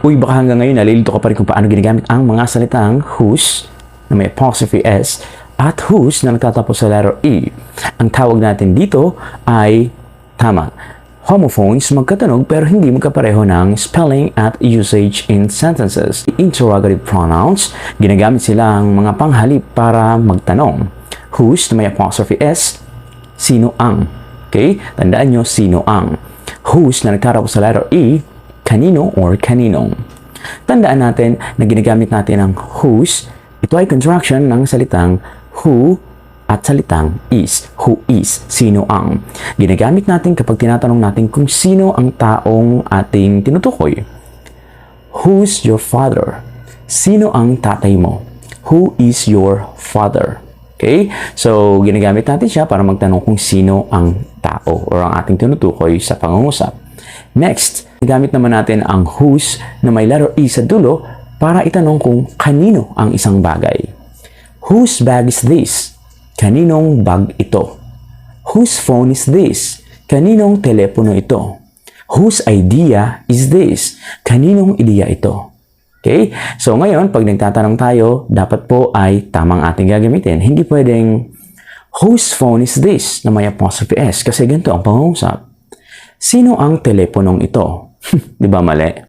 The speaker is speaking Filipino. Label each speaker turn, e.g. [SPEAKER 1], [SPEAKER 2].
[SPEAKER 1] Uy, baka hanggang ngayon nalilito ka pa rin kung paano ginagamit ang mga salitang whose na may apostrophe S at whose na nagtatapos sa letter E. Ang tawag natin dito ay tama. Homophones magkatunog pero hindi magkapareho ng spelling at usage in sentences. Interrogative pronouns, ginagamit sila ang mga panghalip para magtanong. Whose na may apostrophe S, sino ang. Okay? Tandaan nyo, sino ang. Whose na nagtatapos sa letter E, kanino or kaninong. Tandaan natin na ginagamit natin ang whose. Ito ay contraction ng salitang who at salitang is. Who is? Sino ang? Ginagamit natin kapag tinatanong natin kung sino ang taong ating tinutukoy. Who's your father? Sino ang tatay mo? Who is your father? Okay? So, ginagamit natin siya para magtanong kung sino ang tao or ang ating tinutukoy sa pangungusap. Next, gamit naman natin ang whose na may letter E sa dulo para itanong kung kanino ang isang bagay. Whose bag is this? Kaninong bag ito? Whose phone is this? Kaninong telepono ito? Whose idea is this? Kaninong ideya ito? Okay? So ngayon, pag nagtatanong tayo, dapat po ay tamang ating gagamitin. Hindi pwedeng, whose phone is this? Na may apostrophe S. Kasi ganito ang pangungusap. Sino ang teleponong ito? Di ba mali?